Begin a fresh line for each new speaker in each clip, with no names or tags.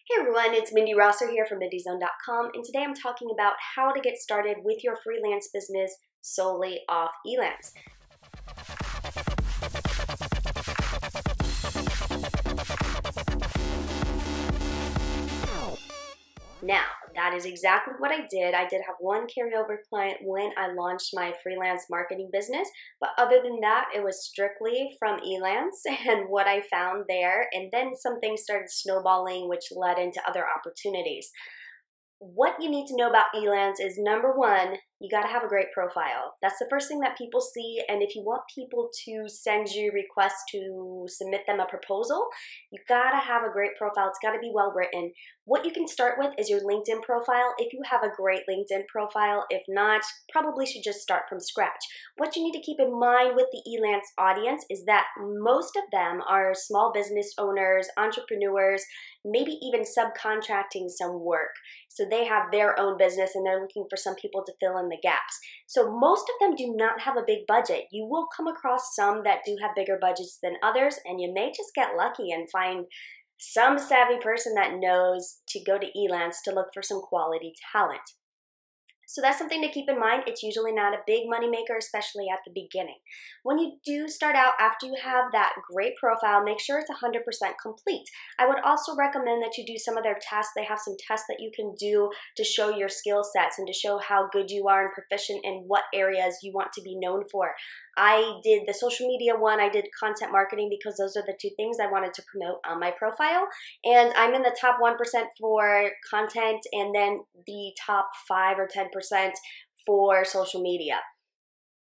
Hey everyone, it's Mindy Rosser here from MindyZone.com, and today I'm talking about how to get started with your freelance business solely off Elance. Now, that is exactly what I did. I did have one carryover client when I launched my freelance marketing business, but other than that, it was strictly from Elance and what I found there, and then some things started snowballing, which led into other opportunities. What you need to know about Elance is, number one, you got to have a great profile. That's the first thing that people see, and if you want people to send you requests to submit them a proposal, you got to have a great profile. It's got to be well written. What you can start with is your LinkedIn profile if you have a great LinkedIn profile. If not, probably should just start from scratch. What you need to keep in mind with the Elance audience is that most of them are small business owners, entrepreneurs, maybe even subcontracting some work. So they have their own business and they're looking for some people to fill in the gaps. So most of them do not have a big budget. You will come across some that do have bigger budgets than others, and you may just get lucky and find some savvy person that knows to go to Elance to look for some quality talent. So that's something to keep in mind. It's usually not a big money maker, especially at the beginning. When you do start out, after you have that great profile, make sure it's 100% complete. I would also recommend that you do some of their tests. They have some tests that you can do to show your skill sets and to show how good you are and proficient in what areas you want to be known for. I did the social media one, I did content marketing because those are the two things I wanted to promote on my profile. And I'm in the top 1% for content and then the top 5 or 10% for social media.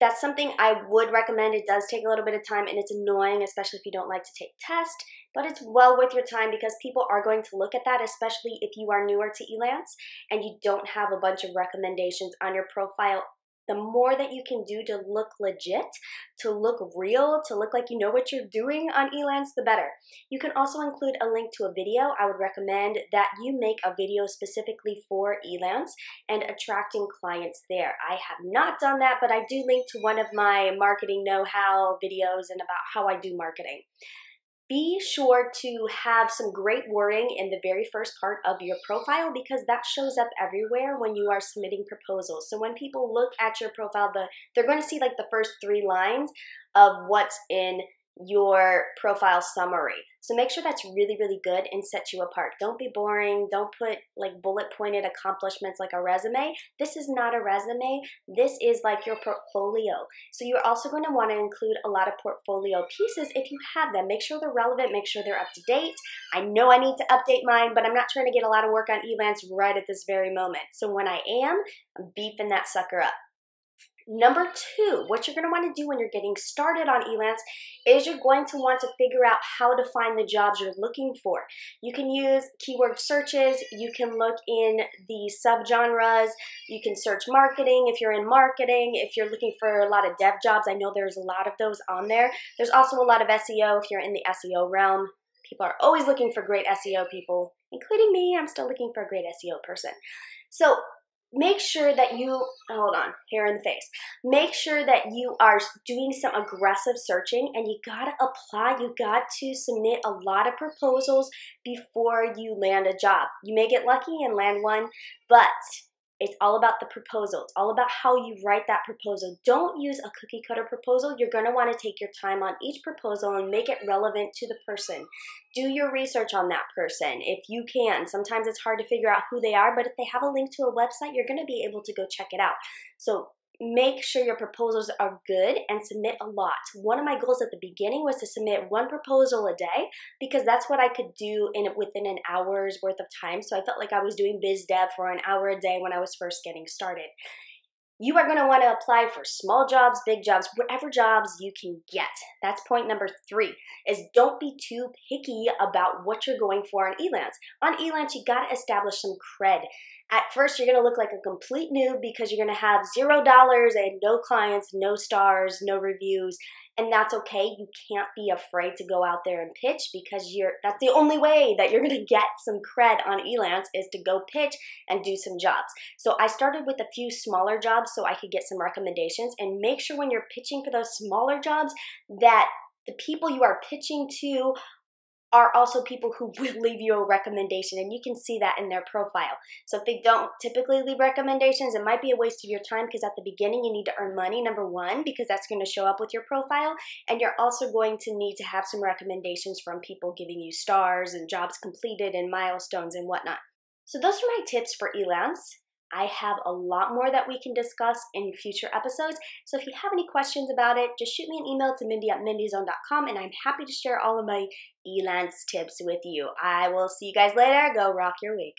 That's something I would recommend. It does take a little bit of time and it's annoying, especially if you don't like to take tests, but it's well worth your time because people are going to look at that, especially if you are newer to Elance and you don't have a bunch of recommendations on your profile. The more that you can do to look legit, to look real, to look like you know what you're doing on Elance, the better. You can also include a link to a video. I would recommend that you make a video specifically for Elance and attracting clients there. I have not done that, but I do link to one of my marketing know-how videos and about how I do marketing. Be sure to have some great wording in the very first part of your profile because that shows up everywhere when you are submitting proposals. So when people look at your profile, they're going to see like the first 3 lines of what's in your profile summary. So make sure that's really, really good and sets you apart. Don't be boring. Don't put like bullet pointed accomplishments like a resume. This is not a resume. This is like your portfolio. So you're also going to want to include a lot of portfolio pieces if you have them. Make sure they're relevant. Make sure they're up to date. I know I need to update mine, but I'm not trying to get a lot of work on Elance right at this very moment. So when I am, I'm beefing that sucker up. Number 2, what you're going to want to do when you're getting started on Elance is you're going to want to figure out how to find the jobs you're looking for. You can use keyword searches, you can look in the subgenres, you can search marketing if you're in marketing, if you're looking for a lot of dev jobs, I know there's a lot of those on there. There's also a lot of SEO if you're in the SEO realm. People are always looking for great SEO people, including me. I'm still looking for a great SEO person. So make sure that you, hold on, hair in the face. Make sure that you are doing some aggressive searching and you gotta apply. You got to submit a lot of proposals before you land a job. You may get lucky and land one, but it's all about the proposal. It's all about how you write that proposal. Don't use a cookie cutter proposal. You're gonna wanna take your time on each proposal and make it relevant to the person. Do your research on that person if you can. Sometimes it's hard to figure out who they are, but if they have a link to a website, you're gonna be able to go check it out. So make sure your proposals are good and submit a lot. One of my goals at the beginning was to submit 1 proposal a day because that's what I could do within an hour's worth of time. So I felt like I was doing biz dev for an hour a day when I was first getting started. You are going to want to apply for small jobs, big jobs, whatever jobs you can get. That's point number 3, is don't be too picky about what you're going for on Elance. On Elance, you got to establish some cred. At first, you're going to look like a complete noob because you're going to have $0 and no clients, no stars, no reviews, and that's okay. You can't be afraid to go out there and pitch because that's the only way that you're going to get some cred on Elance is to go pitch and do some jobs. So I started with a few smaller jobs so I could get some recommendations, and make sure when you're pitching for those smaller jobs that the people you are pitching to are also people who will leave you a recommendation, and you can see that in their profile. So if they don't typically leave recommendations, it might be a waste of your time, because at the beginning you need to earn money, number one, because that's going to show up with your profile, and you're also going to need to have some recommendations from people giving you stars and jobs completed and milestones and whatnot. So those are my tips for Elance. I have a lot more that we can discuss in future episodes. So if you have any questions about it, just shoot me an email to mindy@mindyzone.com, and I'm happy to share all of my Elance tips with you. I will see you guys later. Go rock your week.